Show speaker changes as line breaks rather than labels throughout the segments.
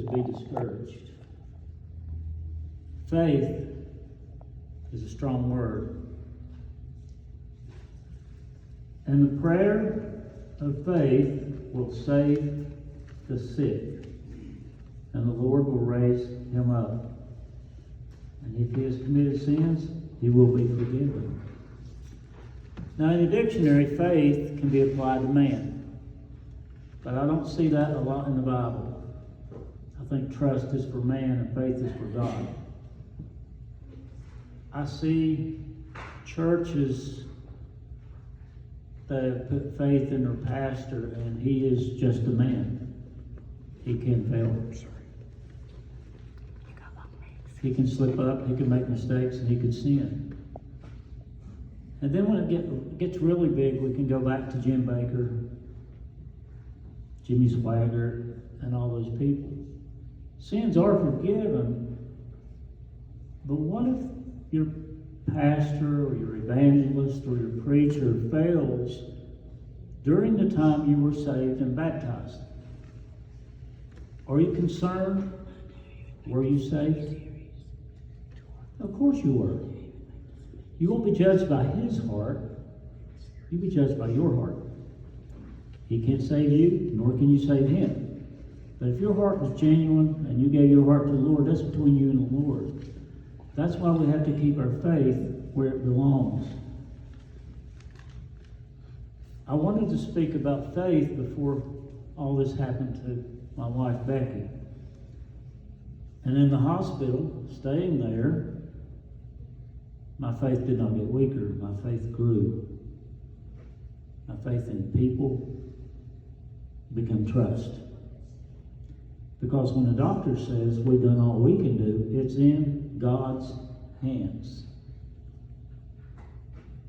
be discouraged. Faith is a strong word. And the prayer of faith will save the sick, and the Lord will raise him up. And if he has committed sins, he will be forgiven. Now, in the dictionary, faith can be applied to man, but I don't see that a lot in the Bible. I think trust is for man and faith is for God. I see churches that have put faith in their pastor, and he is just a man. He can fail. He can slip up, he can make mistakes, and he could sin. And then when it gets really big, we can go back to Jim Baker, Jimmy Swaggart, and all those people. Sins are forgiven, but what if your pastor or your evangelist or your preacher fails during the time you were saved and baptized? Are you concerned? Were you saved? Of course you were. You won't be judged by his heart. You'll be judged by your heart. He can't save you, nor can you save him. But if your heart was genuine and you gave your heart to the Lord, that's between you and the Lord. That's why we have to keep our faith where it belongs. I wanted to speak about faith before all this happened to my wife, Becky. And in the hospital, staying there, my faith did not get weaker. My faith grew. My faith in people became trust. Because when the doctor says we've done all we can do, it's in God's hands.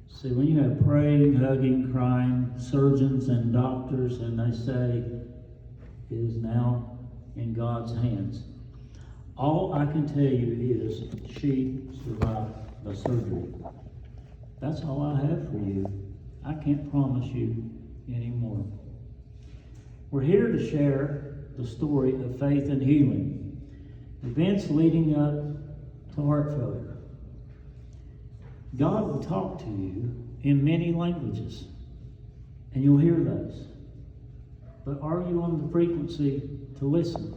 See, when you have praying, hugging, crying surgeons and doctors, and they say it is now in God's hands, all I can tell you is she survived the surgery. That's all I have for you. I can't promise you anymore. We're here to share the story of faith and healing, events leading up to heart failure. God will talk to you in many languages, and you'll hear those. But are you on the frequency to listen?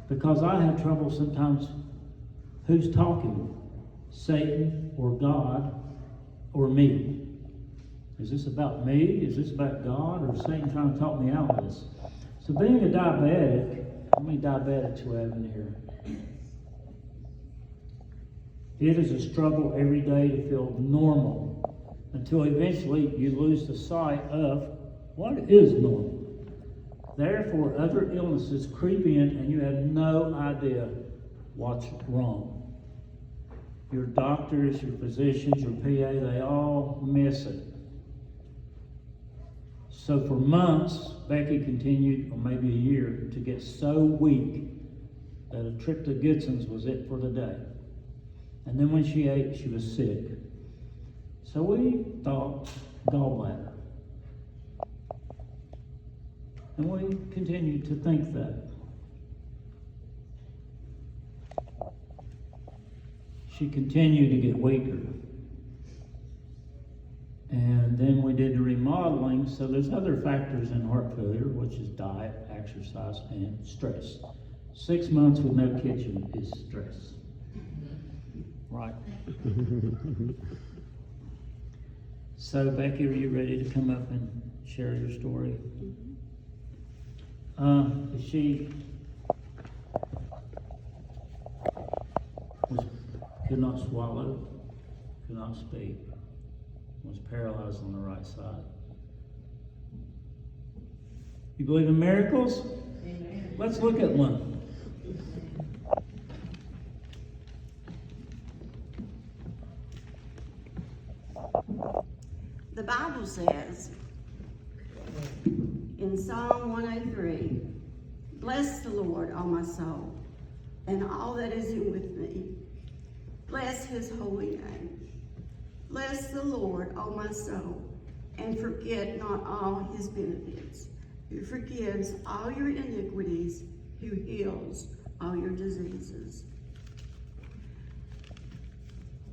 Because I have trouble sometimes. Who's talking? Satan or God or me? Is this about me? Is this about God? Or is Satan trying to talk me out of this? So being a diabetic, how many diabetics we have in here? It is a struggle every day to feel normal until eventually you lose the sight of what is normal. Therefore, other illnesses creep in and you have no idea what's wrong. Your doctors, your physicians, your PA, they all miss it. So for months, Becky continued, or maybe a year, to get so weak that a trip to Goodson's was it for the day. And then when she ate, she was sick. So we thought gallbladder. And we continued to think that. She continued to get weaker. And then we did the remodeling, so there's other factors in heart failure, which is diet, exercise, and stress. 6 months with no kitchen is stress. Right. So, Becky, are you ready to come up and share your story? She could not swallow, could not speak, was paralyzed on the right side. You believe in miracles? Amen. Let's look at one.
The Bible says in Psalm 103, "Bless the Lord, O my soul, and all that is with me. Bless his holy name. Bless the Lord, O my soul, and forget not all his benefits, who forgives all your iniquities, who heals all your diseases.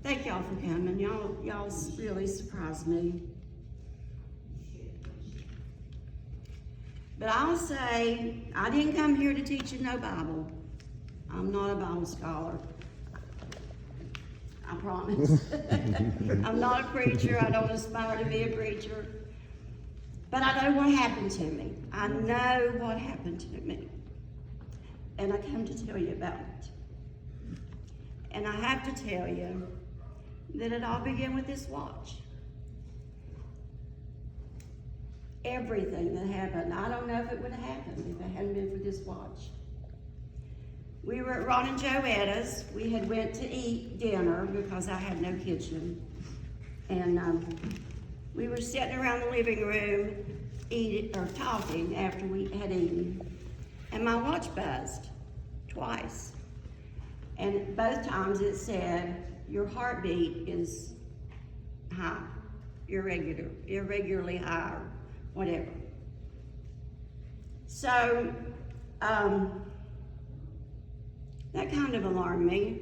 Thank y'all for coming. Y'all really surprised me. But I'll say, I didn't come here to teach you no Bible. I'm not a Bible scholar. I promise. I'm not a preacher. I don't aspire to be a preacher. But I know what happened to me. I know what happened to me. And I come to tell you about it. And I have to tell you that it all began with this watch. Everything that happened, I don't know if it would have happened if it hadn't been for this watch. We were at Ron and Joetta's. We had went to eat dinner because I had no kitchen. And we were sitting around the living room talking after we had eaten. And my watch buzzed twice. And both times it said, your heartbeat is high, irregularly high, or whatever. So, that kind of alarmed me.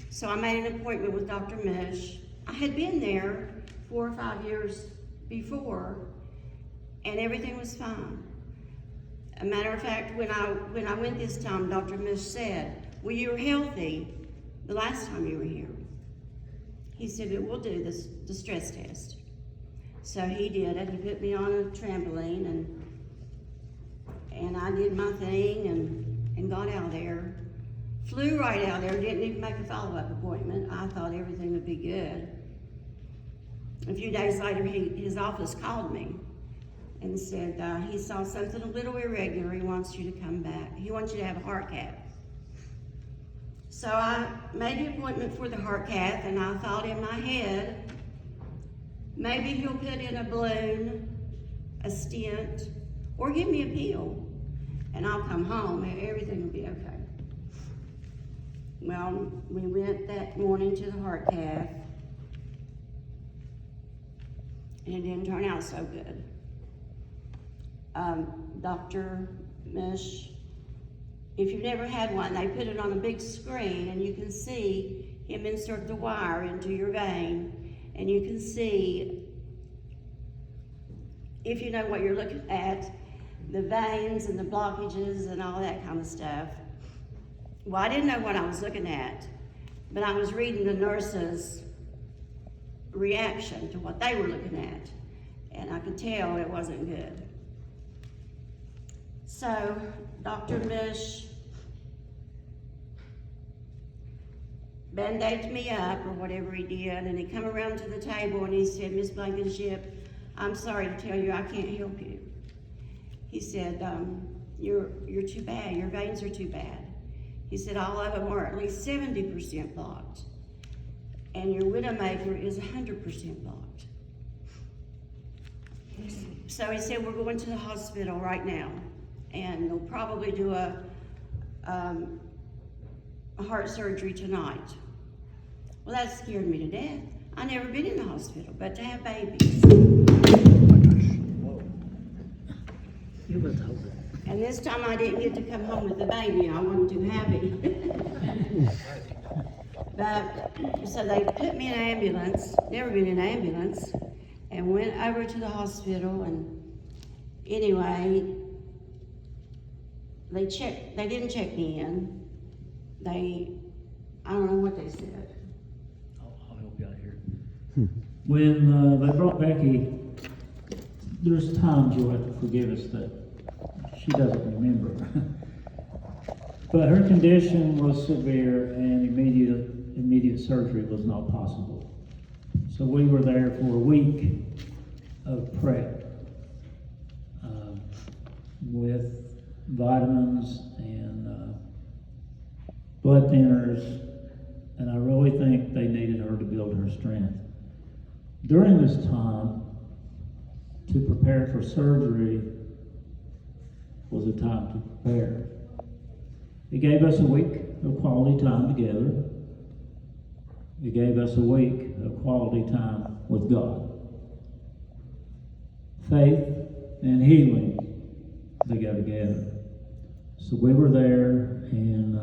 So I made an appointment with Dr. Mish. I had been there 4 or 5 years before, and everything was fine. A matter of fact, when I went this time, Dr. Mish said, well, you were healthy the last time you were here. He said, but we'll do the stress test. So he did it. He put me on a trampoline, and I did my thing and got out there. Flew right out there, didn't even make a follow-up appointment. I thought everything would be good. A few days later, his office called me and said he saw something a little irregular. He wants you to come back. He wants you to have a heart cath. So I made the appointment for the heart cath, and I thought in my head, maybe he'll put in a balloon, a stent, or give me a pill, and I'll come home and everything will be okay. Well, we went that morning to the heart cath, and it didn't turn out so good. Dr. Mish, if you've never had one, they put it on a big screen, and you can see him insert the wire into your vein, and you can see, if you know what you're looking at, the veins and the blockages and all that kind of stuff. Well, I didn't know what I was looking at, but I was reading the nurse's reaction to what they were looking at, and I could tell it wasn't good. So Dr. Mish band-aided me up, or whatever he did, and he come around to the table and he said, Miss Blankenship, I'm sorry to tell you I can't help you. He said, you're too bad, your veins are too bad. He said, all of them are at least 70% blocked, and your widowmaker is 100% blocked. So he said, we're going to the hospital right now, and they'll probably do a heart surgery tonight. Well, that scared me to death. I never been in the hospital, but to have babies. And this time I didn't get to come home with the baby. I wasn't too happy. But, so they put me in an ambulance, never been in an ambulance, and went over to the hospital, and anyway, they didn't check me in. I don't know what they said.
I'll help you out here. When they brought Becky, there's times you'll have to forgive us that she doesn't remember. But her condition was severe, and immediate surgery was not possible. So we were there for a week of prep with vitamins and blood thinners, and I really think they needed her to build her strength. During this time, to prepare for surgery was a time to prepare. It gave us a week of quality time together. It gave us a week of quality time with God. Faith and healing, they go together. So we were there, and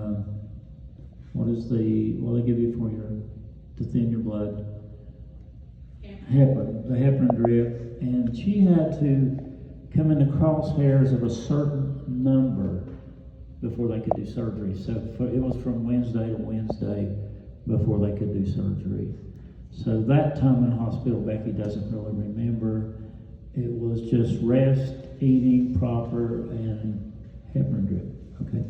what they give you for to thin your blood? Heparin, the heparin drip, and she had to come in the crosshairs of a certain number before they could do surgery. So it was from Wednesday to Wednesday before they could do surgery. So that time in hospital, Becky doesn't really remember. It was just rest, eating proper, and heparin drip. Okay,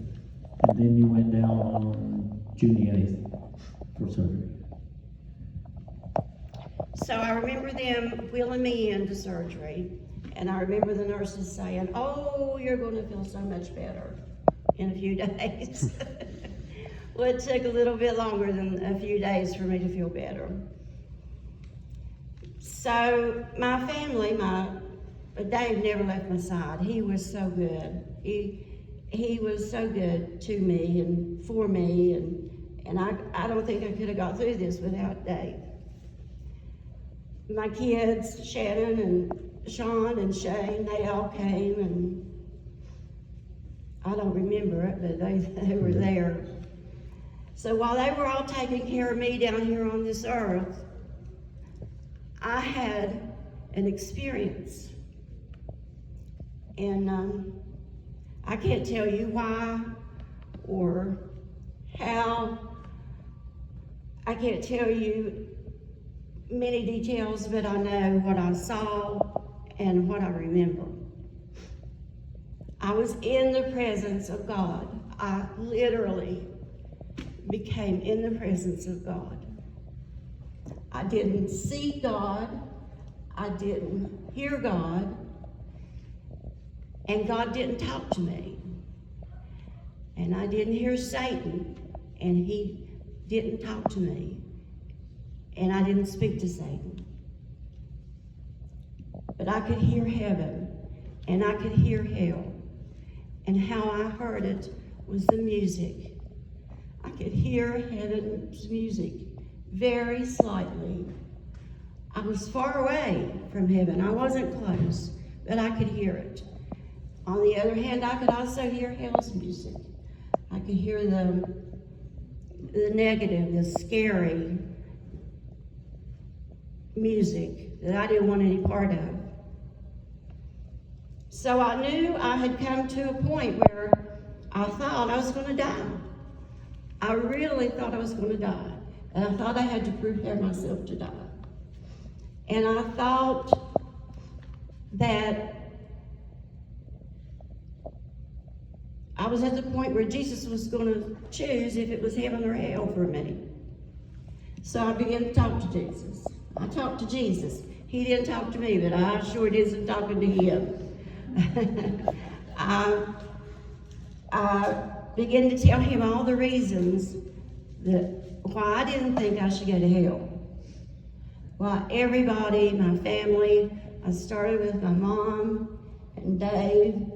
and then you went down on June the 8th for surgery.
So I remember them wheeling me into surgery, and I remember the nurses saying, "Oh, you're going to feel so much better in a few days." Well, it took a little bit longer than a few days for me to feel better. So my family, Dave never left my side. He was so good. He was so good to me and for me, and I don't think I could have got through this without Dave. My kids, Shannon and Sean and Shane, they all came, and I don't remember it, but they were there. So while they were all taking care of me down here on this earth, I had an experience. And I can't tell you why or how. I can't tell you many details, but I know what I saw and what I remember. I was in the presence of God. I literally became in the presence of God. I didn't see God. I didn't hear God. And God didn't talk to me. And I didn't hear Satan. And he didn't talk to me. And I didn't speak to Satan. But I could hear heaven. And I could hear hell. And how I heard it was the music. I could hear heaven's music very slightly. I was far away from heaven. I wasn't close, but I could hear it. On the other hand, I could also hear hell's music. I could hear the negative, the scary music that I didn't want any part of. So I knew I had come to a point where I thought I was going to die. I really thought I was going to die. And I thought I had to prepare myself to die. And I thought that I was at the point where Jesus was going to choose if it was heaven or hell for me. So I began to talk to Jesus. I talked to Jesus. He didn't talk to me, but I sure did some talking to him. I began to tell him all the reasons why I didn't think I should go to hell. Why everybody, my family, I started with my mom and Dave,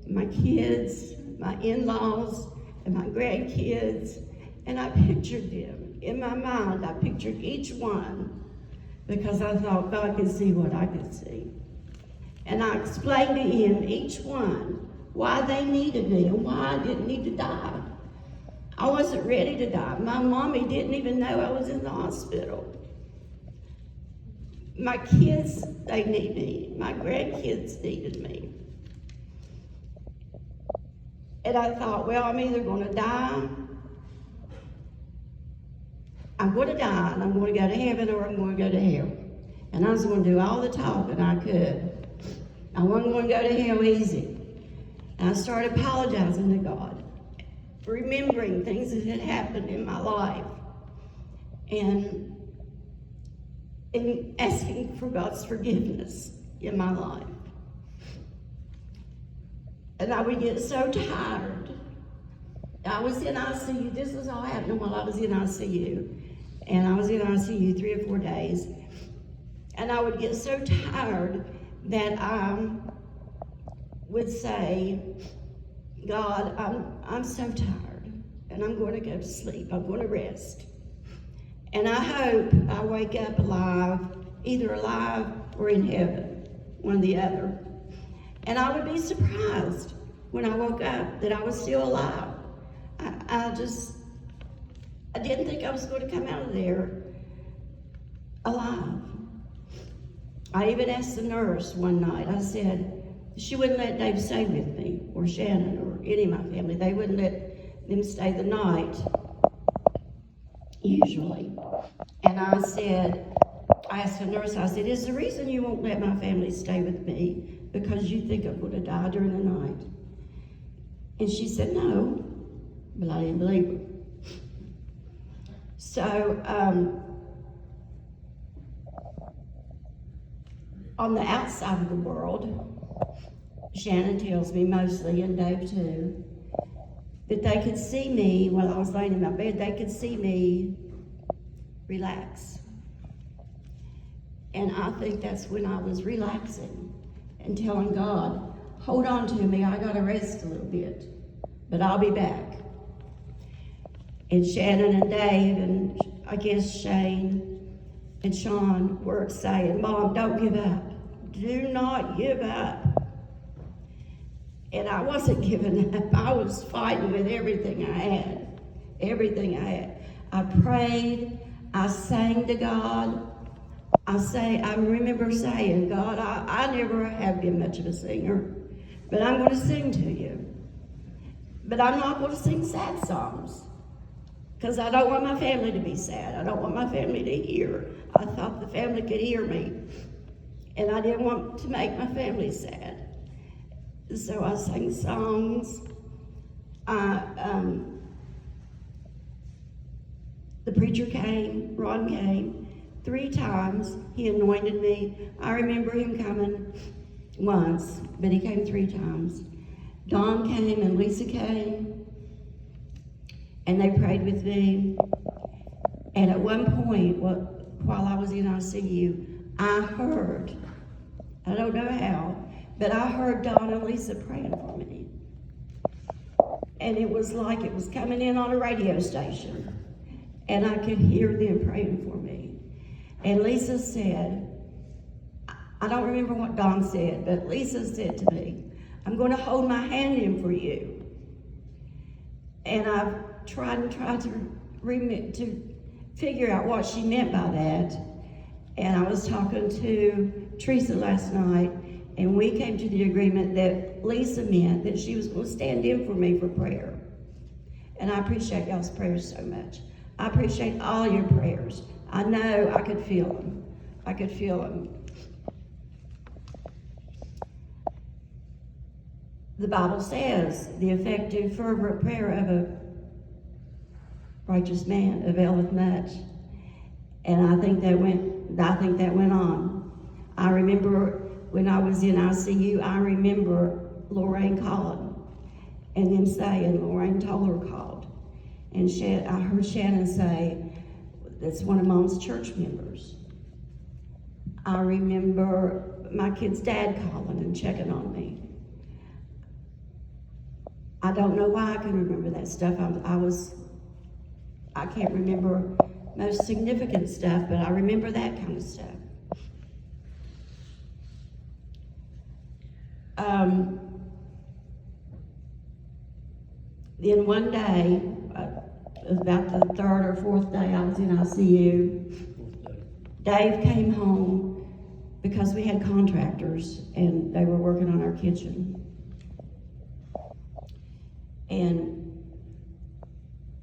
my kids, my in-laws, and my grandkids, and I pictured them. In my mind, I pictured each one because I thought God could see what I could see. And I explained to him, each one, why they needed me and why I didn't need to die. I wasn't ready to die. My mommy didn't even know I was in the hospital. My kids, they need me. My grandkids needed me. And I thought, well, I'm either going to die, I'm going to die, and I'm going to go to heaven, or I'm going to go to hell. And I was going to do all the talking I could. I wasn't going to go to hell easy. And I started apologizing to God, remembering things that had happened in my life, and asking for God's forgiveness in my life. And I would get so tired. I was in ICU. This was all happening while I was in ICU. And I was in ICU 3 or 4 days. And I would get so tired that I would say, God, I'm so tired, and I'm going to go to sleep. I'm going to rest. And I hope I wake up alive, either alive or in heaven, one or the other. And I would be surprised when I woke up that I was still alive. I didn't think I was going to come out of there alive. I even asked the nurse one night, I said, she wouldn't let Dave stay with me, or Shannon, or any of my family. They wouldn't let them stay the night, usually. And I asked the nurse, I said, is the reason you won't let my family stay with me because you think I'm going to die during the night? And she said, no, but I didn't believe her. So, on the outside of the world, Shannon tells me mostly, and Dave too, that they could see me while I was laying in my bed, they could see me relax. And I think that's when I was relaxing and telling God, hold on to me, I gotta rest a little bit, but I'll be back. And Shannon and Dave, and I guess Shane and Sean were saying, Mom, don't give up. Do not give up. And I wasn't giving up. I was fighting with everything I had. Everything I had. I prayed. I sang to God. I remember saying, God, I never have been much of a singer, but I'm going to sing to you. But I'm not going to sing sad songs, because I don't want my family to be sad. I don't want my family to hear. I thought the family could hear me, and I didn't want to make my family sad. So I sang songs. The preacher came, Ron came 3 times. He anointed me. I remember him coming once, but he came 3 times. Dawn came and Lisa came, and they prayed with me. And at one point, while I was in ICU, I heard, I don't know how, but I heard Dawn and Lisa praying for me. And it was like it was coming in on a radio station, and I could hear them praying for me. And Lisa said, I don't remember what Dawn said, but Lisa said to me, I'm going to hold my hand in for you. And I've tried to figure out what she meant by that. And I was talking to Teresa last night, and we came to the agreement that Lisa meant that she was going to stand in for me for prayer. And I appreciate y'all's prayers so much. I appreciate all your prayers. I know I could feel them. I could feel them. The Bible says the effective, fervent prayer of a righteous man availeth much. And I think that went on. I remember when I was in ICU, I remember Lorraine calling and them saying, Lorraine told her called. And I heard Shannon say, that's one of Mom's church members. I remember my kid's dad calling and checking on me. I don't know why I can remember that stuff. I can't remember most significant stuff, but I remember that kind of stuff. Then one day, about the 3rd or 4th day I was in ICU, Dave came home because we had contractors and they were working on our kitchen. And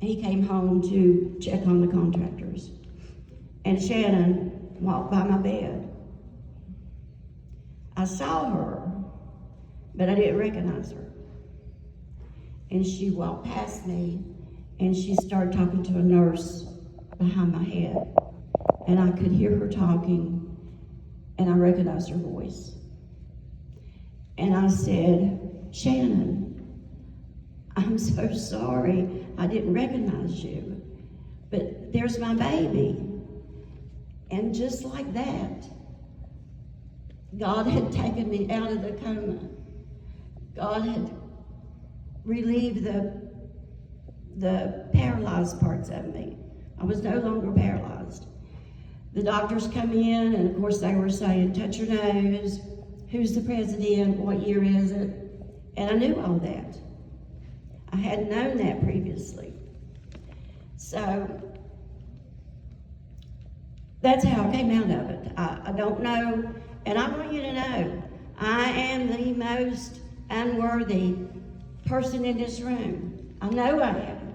he came home to check on the contractors. And Shannon walked by my bed. I saw her, but I didn't recognize her. And she walked past me, and she started talking to a nurse behind my head. And I could hear her talking, and I recognized her voice. And I said, Shannon, I'm so sorry I didn't recognize you, but there's my baby. And just like that, God had taken me out of the coma. God had relieved the paralyzed parts of me. I was no longer paralyzed. The doctors come in, and of course they were saying, touch your nose, who's the president, what year is it? And I knew all that. I had known that previously. So that's how I came out of it. I don't know, and I want you to know, I am the most unworthy person in this room. I know I am.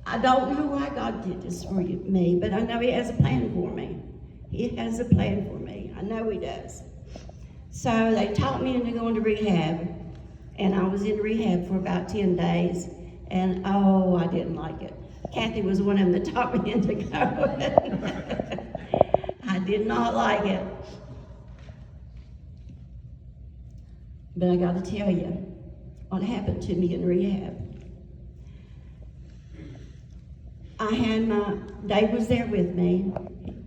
I don't know why God did this for me, but I know He has a plan for me. He has a plan for me. I know He does. So they talked me into going to rehab, and I was in rehab for about 10 days, and oh, I didn't like it. Kathy was one of them that talked me into going. I did not like it. But I got to tell you what happened to me in rehab. Dave was there with me.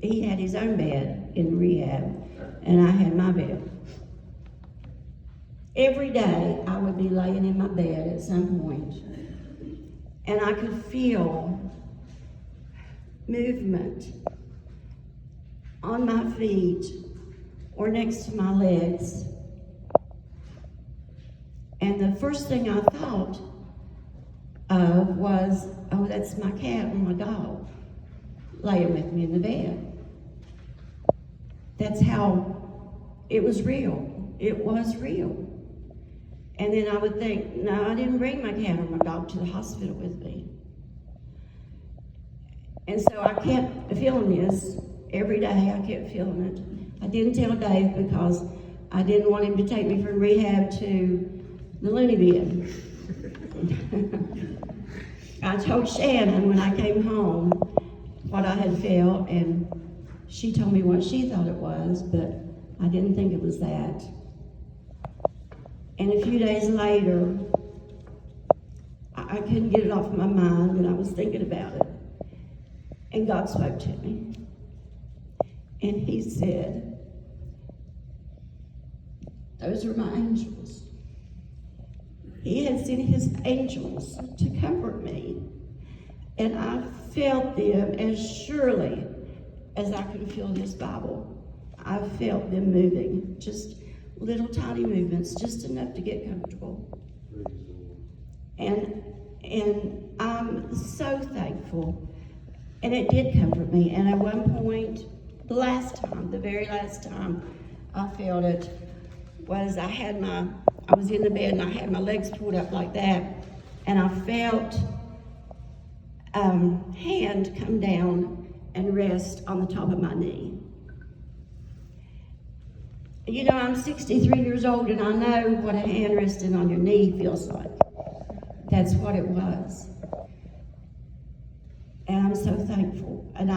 He had his own bed in rehab, and I had my bed. Every day I would be laying in my bed at some point, and I could feel movement on my feet or next to my legs. And the first thing I thought of was, oh, that's my cat or my dog laying with me in the bed. That's how it was real. It was real. And then I would think, no, I didn't bring my cat or my dog to the hospital with me. And so I kept feeling this every day. I kept feeling it. I didn't tell Dave because I didn't want him to take me from rehab to the loony bin. I told Shannon when I came home what I had felt, and she told me what she thought it was, but I didn't think it was that. And a few days later, I couldn't get it off my mind, and I was thinking about it. And God spoke to me. And He said, those are my angels. He had sent His angels to comfort me. And I felt them as surely as I could feel this Bible. I felt them moving, just little tiny movements, just enough to get comfortable. And I'm so thankful. And it did comfort me. And at one point, the very last time I felt it was I was in the bed and I had my legs pulled up like that, and I felt hand come down and rest on the top of my knee. You know, I'm 63 years old, and I know what a hand resting on your knee feels like. That's what it was. And I'm so thankful. And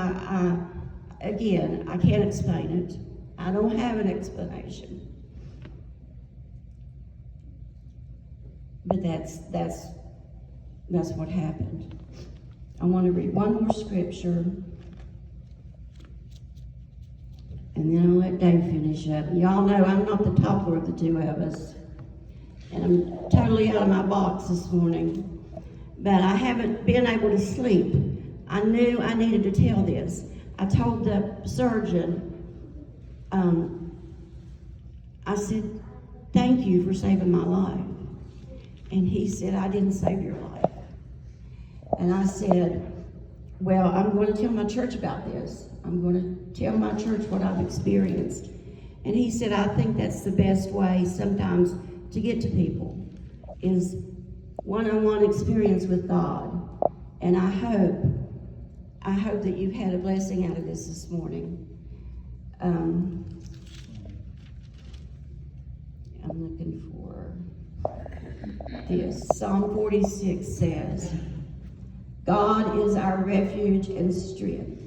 again, I can't explain it. I don't have an explanation. But that's what happened. I want to read one more scripture, and then I'll let Dave finish up. Y'all know I'm not the talker of the two of us, and I'm totally out of my box this morning, but I haven't been able to sleep. I knew I needed to tell this. I told the surgeon, I said, thank you for saving my life. And he said, I didn't save your life. And I said, well, I'm going to tell my church about this. I'm going to tell my church what I've experienced. And he said, I think that's the best way sometimes to get to people, is one-on-one experience with God. And I hope that you've had a blessing out of this morning. I'm looking for this. Psalm 46 says, God is our refuge and strength,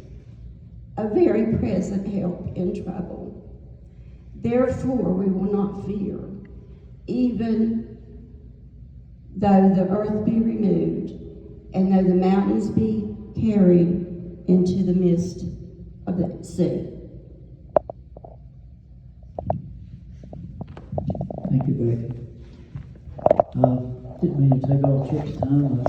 a very present help in trouble. Therefore we will not fear, even though the earth be removed, and though the mountains be carried into the midst of the sea.
Thank you, Becky. Didn't mean to take all Chip's time.